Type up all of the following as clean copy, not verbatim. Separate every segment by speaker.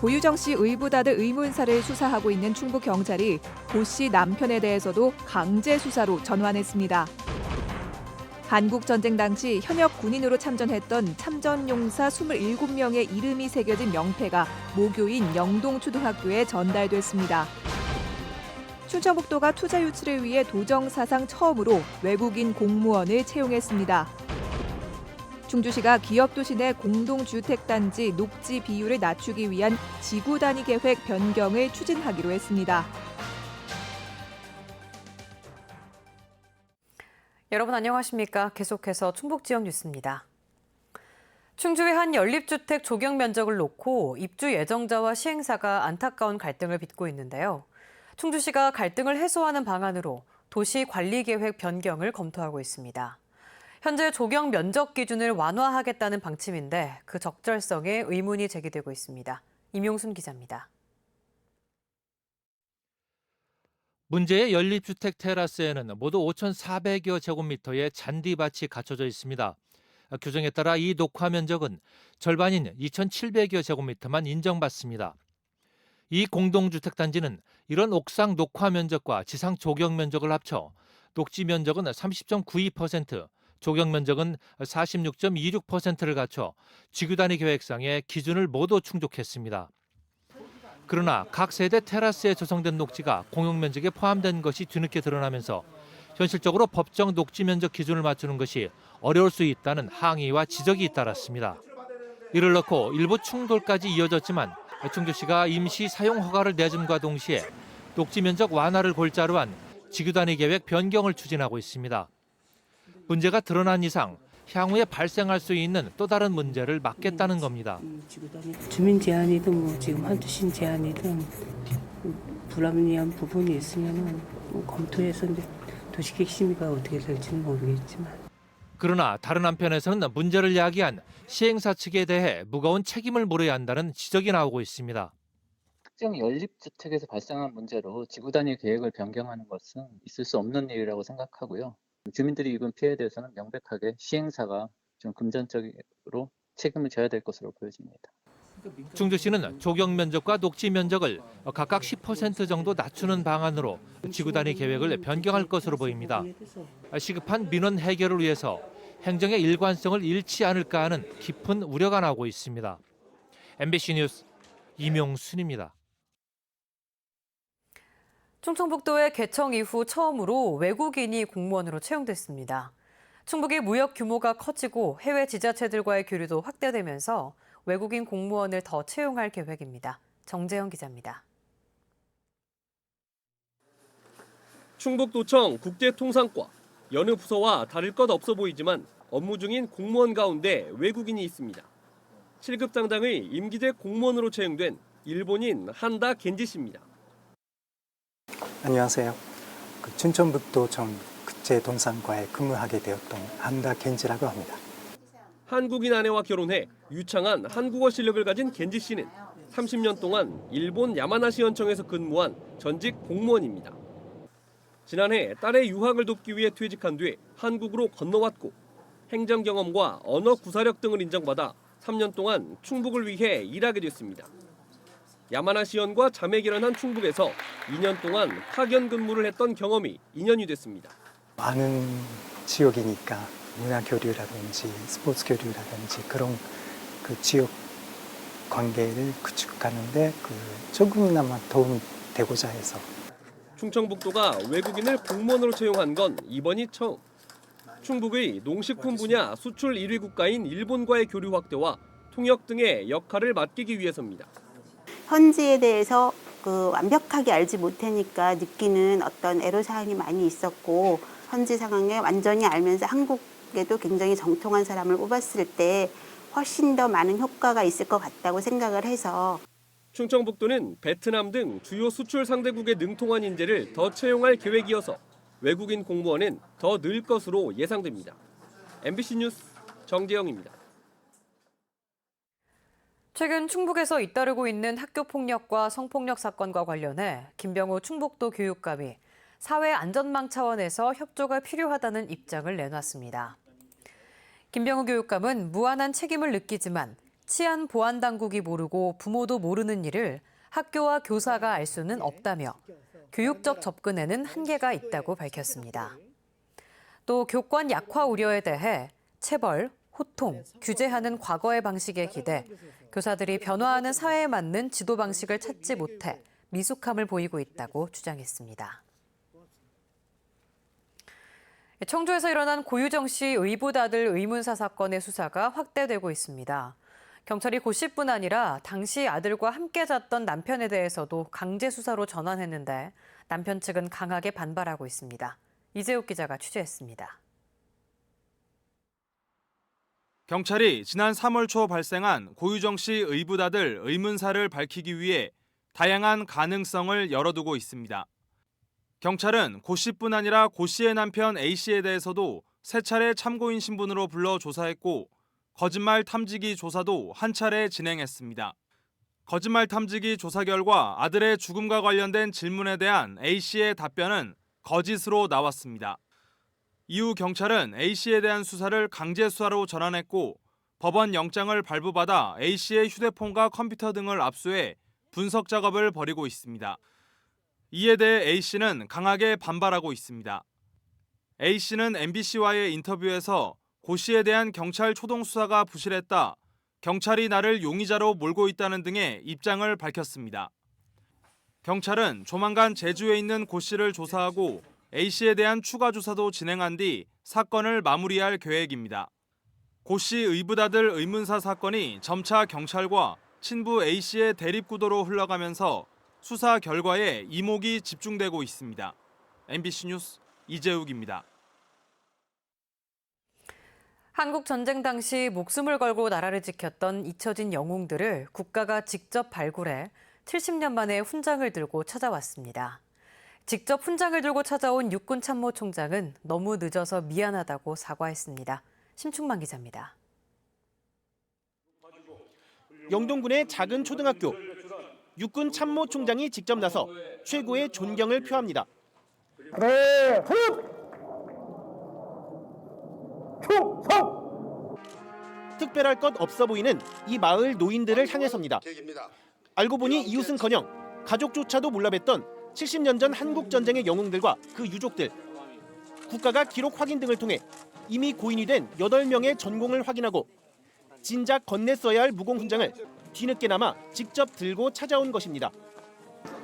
Speaker 1: 고유정 씨 의붓아들 의문사를 수사하고 있는 충북경찰이 고 씨 남편에 대해서도 강제 수사로 전환했습니다. 한국전쟁 당시 현역 군인으로 참전했던 참전용사 27명의 이름이 새겨진 명패가 모교인 영동초등학교에 전달됐습니다. 충청북도가 투자 유치를 위해 도정 사상 처음으로 외국인 공무원을 채용했습니다. 충주시가 기업도시 내 공동주택단지 녹지 비율을 낮추기 위한 지구 단위 계획 변경을 추진하기로 했습니다.
Speaker 2: 여러분 안녕하십니까? 계속해서 충북 지역 뉴스입니다. 충주의 한 연립주택 조경 면적을 놓고 입주 예정자와 시행사가 안타까운 갈등을 빚고 있는데요. 충주시가 갈등을 해소하는 방안으로 도시관리계획 변경을 검토하고 있습니다. 현재 조경 면적 기준을 완화하겠다는 방침인데 그 적절성에 의문이 제기되고 있습니다. 임용순 기자입니다.
Speaker 3: 문제의 연립주택 테라스에는 모두 5,400여 제곱미터의 잔디밭이 갖춰져 있습니다. 규정에 따라 이 녹화 면적은 절반인 2,700여 제곱미터만 인정받습니다. 이 공동주택단지는 이런 옥상 녹화 면적과 지상 조경 면적을 합쳐 녹지 면적은 30.92%, 조경 면적은 46.26%를 갖춰 지구 단위 계획상의 기준을 모두 충족했습니다. 그러나 각 세대 테라스에 조성된 녹지가 공용 면적에 포함된 것이 뒤늦게 드러나면서 현실적으로 법정 녹지 면적 기준을 맞추는 것이 어려울 수 있다는 항의와 지적이 잇따랐습니다. 이를 놓고 일부 충돌까지 이어졌지만 충주시가 임시 사용 허가를 내줌과 동시에 녹지 면적 완화를 골자로 한 지구 단위 계획 변경을 추진하고 있습니다. 문제가 드러난 이상 향후에 발생할 수 있는 또 다른 문제를 막겠다는 겁니다.
Speaker 4: 주민 제한이든 뭐 지금 한두신 제한이든 불합리한 부분이 있으면 검토해서 이제 도시계획 심의가 어떻게 될지는 모르겠지만.
Speaker 3: 그러나 다른 한편에서는 문제를 야기한 시행사 측에 대해 무거운 책임을 물어야 한다는 지적이 나오고 있습니다.
Speaker 5: 특정 연립주택에서 발생한 문제로 지구 단위 계획을 변경하는 것은 있을 수 없는 일이라고 생각하고요. 주민들이 입은 피해에 대해서는 명백하게 시행사가 좀 금전적으로 책임을 져야 될 것으로 보여집니다.
Speaker 3: 충주시는 조경 면적과 녹지 면적을 각각 10% 정도 낮추는 방안으로 지구 단위 계획을 변경할 것으로 보입니다. 시급한 민원 해결을 위해서 행정의 일관성을 잃지 않을까 하는 깊은 우려가 나오고 있습니다. MBC 뉴스 임용순입니다.
Speaker 2: 충청북도의 개청 이후 처음으로 외국인이 공무원으로 채용됐습니다. 충북의 무역 규모가 커지고 해외 지자체들과의 교류도 확대되면서 외국인 공무원을 더 채용할 계획입니다. 정재영 기자입니다.
Speaker 6: 충북도청 국제통상과 여느 부서와 다를 것 없어 보이지만 업무 중인 공무원 가운데 외국인이 있습니다. 7급 장장의 임기제 공무원으로 채용된 일본인 한다 겐지 씨입니다.
Speaker 7: 안녕하세요. 춘천북도청 국제통상과에 근무하게 되었던 한다 겐지라고 합니다.
Speaker 6: 한국인 아내와 결혼해 유창한 한국어 실력을 가진 겐지 씨는 30년 동안 일본 야마나시 현청에서 근무한 전직 공무원입니다. 지난해 딸의 유학을 돕기 위해 퇴직한 뒤 한국으로 건너왔고 행정 경험과 언어 구사력 등을 인정받아 3년 동안 충북을 위해 일하게 됐습니다. 야마나시현과 자매 결혼한 충북에서 2년 동안 파견 근무를 했던 경험이 인연이 됐습니다.
Speaker 7: 많은 지역이니까 문화 교류라든지 스포츠 교류라든지 그런 지역 관계를 구축하는데 조금이나마 도움이 되고자 해서.
Speaker 6: 충청북도가 외국인을 공무원으로 채용한 건 이번이 처음. 충북의 농식품 분야 수출 1위 국가인 일본과의 교류 확대와 통역 등의 역할을 맡기기 위해서입니다.
Speaker 8: 현지에 대해서 완벽하게 알지 못하니까 느끼는 어떤 애로사항이 많이 있었고 현지 상황에 완전히 알면서 한국에도 굉장히 정통한 사람을 뽑았을 때 훨씬 더 많은 효과가 있을 것 같다고 생각을 해서
Speaker 6: 충청북도는 베트남 등 주요 수출 상대국에 능통한 인재를 더 채용할 계획이어서 외국인 공무원은 더 늘 것으로 예상됩니다. MBC 뉴스 정재영입니다.
Speaker 2: 최근 충북에서 잇따르고 있는 학교폭력과 성폭력 사건과 관련해 김병우 충북도 교육감이 사회 안전망 차원에서 협조가 필요하다는 입장을 내놨습니다. 김병우 교육감은 무한한 책임을 느끼지만 치안 보안 당국이 모르고 부모도 모르는 일을 학교와 교사가 알 수는 없다며 교육적 접근에는 한계가 있다고 밝혔습니다. 또 교권 약화 우려에 대해 체벌, 호통, 규제하는 과거의 방식에 기대 교사들이 변화하는 사회에 맞는 지도 방식을 찾지 못해 미숙함을 보이고 있다고 주장했습니다. 청주에서 일어난 고유정 씨 의붓 아들 의문사 사건의 수사가 확대되고 있습니다. 경찰이 고씨뿐 아니라 당시 아들과 함께 잤던 남편에 대해서도 강제 수사로 전환했는데 남편 측은 강하게 반발하고 있습니다. 이재욱 기자가 취재했습니다.
Speaker 9: 경찰이 지난 3월 초 발생한 고유정 씨 의붓 아들 의문사를 밝히기 위해 다양한 가능성을 열어두고 있습니다. 경찰은 고 씨뿐 아니라 고 씨의 남편 A 씨에 대해서도 세 차례 참고인 신분으로 불러 조사했고 거짓말 탐지기 조사도 한 차례 진행했습니다. 거짓말 탐지기 조사 결과 아들의 죽음과 관련된 질문에 대한 A 씨의 답변은 거짓으로 나왔습니다. 이후 경찰은 A 씨에 대한 수사를 강제 수사로 전환했고 법원 영장을 발부받아 A 씨의 휴대폰과 컴퓨터 등을 압수해 분석 작업을 벌이고 있습니다. 이에 대해 A 씨는 강하게 반발하고 있습니다. A 씨는 MBC와의 인터뷰에서 고 씨에 대한 경찰 초동 수사가 부실했다, 경찰이 나를 용의자로 몰고 있다는 등의 입장을 밝혔습니다. 경찰은 조만간 제주에 있는 고 씨를 조사하고 A 씨에 대한 추가 조사도 진행한 뒤 사건을 마무리할 계획입니다. 고 씨 의붓 아들 의문사 사건이 점차 경찰과 친부 A 씨의 대립구도로 흘러가면서 수사 결과에 이목이 집중되고 있습니다. MBC 뉴스 이재욱입니다.
Speaker 2: 한국 전쟁 당시 목숨을 걸고 나라를 지켰던 잊혀진 영웅들을 국가가 직접 발굴해 70년 만에 훈장을 들고 찾아왔습니다. 직접 훈장을 들고 찾아온 육군 참모총장은 너무 늦어서 미안하다고 사과했습니다. 심충만 기자입니다.
Speaker 10: 영동군의 작은 초등학교. 육군 참모총장이 직접 나서 최고의 존경을 표합니다. 특별할 것 없어 보이는 이 마을 노인들을 향해서입니다. 알고 보니 이웃은커녕 가족조차도 몰라뵀던 70년 전 한국전쟁의 영웅들과 그 유족들. 국가가 기록 확인 등을 통해 이미 고인이 된 8명의 전공을 확인하고 진작 건넸어야 할 무공훈장을 뒤늦게나마 직접 들고 찾아온 것입니다.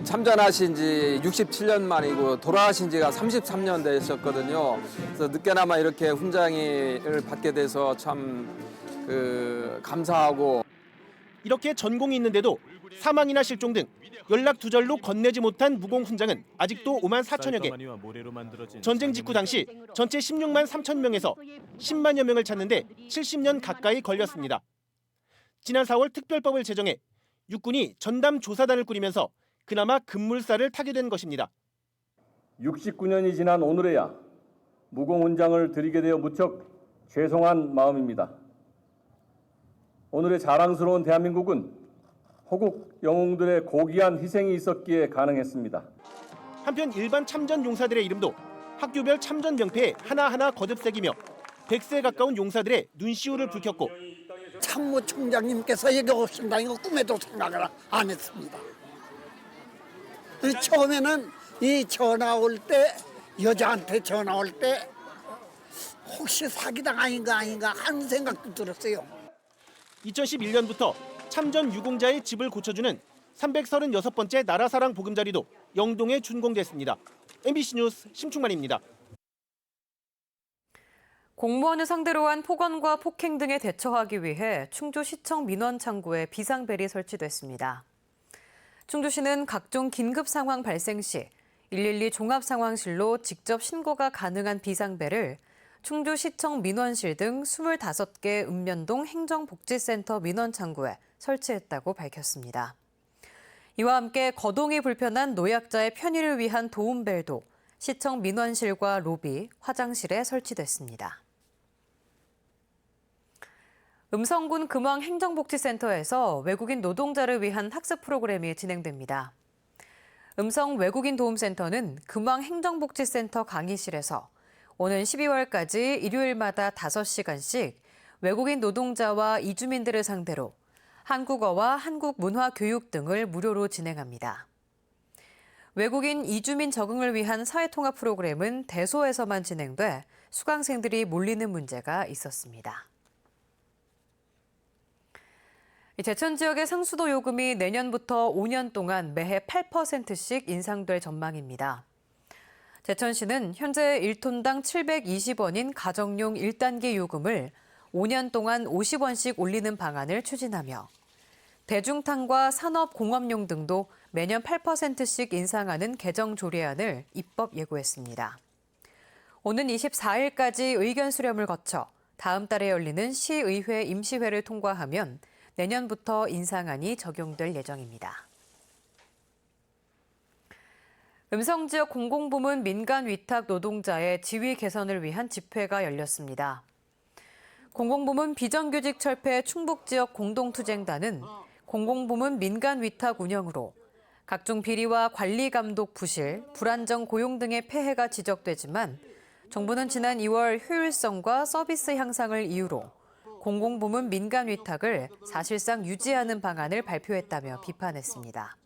Speaker 11: 참전하신 지 67년 만이고 돌아가신 지가 33년 되셨거든요. 그래서 늦게나마 이렇게 훈장을 받게 돼서 참 감사하고.
Speaker 10: 이렇게 전공이 있는데도 사망이나 실종 등 연락 두절로 건네지 못한 무공훈장은 아직도 5만 4천여 개. 전쟁 직후 당시 전체 16만 3천 명에서 10만여 명을 찾는데 70년 가까이 걸렸습니다. 지난 4월 특별법을 제정해 육군이 전담 조사단을 꾸리면서 그나마 급물살을 타게 된 것입니다.
Speaker 12: 69년이 지난 오늘에야 무공훈장을 드리게 되어 무척 죄송한 마음입니다. 오늘의 자랑스러운 대한민국은 호국 영웅들의 고귀한 희생이 있었기에 가능했습니다.
Speaker 10: 한편 일반 참전 용사들의 이름도 학교별 참전 명패에 하나하나 거듭 새기며 100세에 가까운 용사들의 눈시울을 붉혔고
Speaker 13: 참모총장님께서 여기 오신다는 거 꿈에도 생각을 안 했습니다. 처음에는 이 전화 올 때 여자한테 전화 올 때 혹시 사기당 아닌가 하는 생각도 들었어요.
Speaker 10: 2011년부터 참전 유공자의 집을 고쳐주는 336번째 나라사랑 보금자리도 영동에 준공됐습니다. MBC 뉴스 심충만입니다.
Speaker 2: 공무원을 상대로 한 폭언과 폭행 등에 대처하기 위해 충주시청 민원창구에 비상벨이 설치됐습니다. 충주시는 각종 긴급 상황 발생 시 112 종합상황실로 직접 신고가 가능한 비상벨을 충주시청 민원실 등 25개 읍면동 행정복지센터 민원창구에 설치했다고 밝혔습니다. 이와 함께 거동이 불편한 노약자의 편의를 위한 도움벨도 시청 민원실과 로비, 화장실에 설치됐습니다. 음성군 금왕 행정복지센터에서 외국인 노동자를 위한 학습 프로그램이 진행됩니다. 음성 외국인 도움센터는 금왕 행정복지센터 강의실에서 오는 12월까지 일요일마다 5시간씩 외국인 노동자와 이주민들을 상대로 한국어와 한국 문화 교육 등을 무료로 진행합니다. 외국인 이주민 적응을 위한 사회통합 프로그램은 대소에서만 진행돼 수강생들이 몰리는 문제가 있었습니다. 제천 지역의 상수도 요금이 내년부터 5년 동안 매해 8%씩 인상될 전망입니다. 제천시는 현재 1톤당 720원인 가정용 1단계 요금을 5년 동안 50원씩 올리는 방안을 추진하며 대중탕과 산업공업용 등도 매년 8%씩 인상하는 개정 조례안을 입법 예고했습니다. 오는 24일까지 의견 수렴을 거쳐 다음 달에 열리는 시의회 임시회를 통과하면 내년부터 인상안이 적용될 예정입니다. 음성지역 공공부문 민간 위탁 노동자의 지위 개선을 위한 집회가 열렸습니다. 공공부문 비정규직 철폐 충북지역 공동투쟁단은 공공부문 민간 위탁 운영으로 각종 비리와 관리 감독 부실, 불안정 고용 등의 폐해가 지적되지만 정부는 지난 2월 효율성과 서비스 향상을 이유로 공공부문 민간 위탁을 사실상 유지하는 방안을 발표했다며 비판했습니다.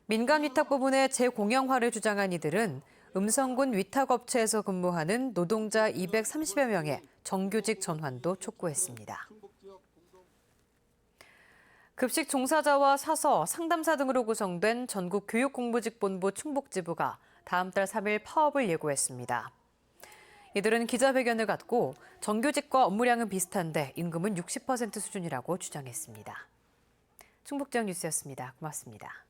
Speaker 2: 민간 위탁 부분의 재공영화를 주장한 이들은 음성군 위탁업체에서 근무하는 노동자 230여 명의 정규직 전환도 촉구했습니다. 급식 종사자와 사서, 상담사 등으로 구성된 전국교육공보직본부 충북지부가 다음 달 3일 파업을 예고했습니다. 이들은 기자회견을 갖고 정규직과 업무량은 비슷한데 임금은 60% 수준이라고 주장했습니다. 충북지역 뉴스였습니다. 고맙습니다.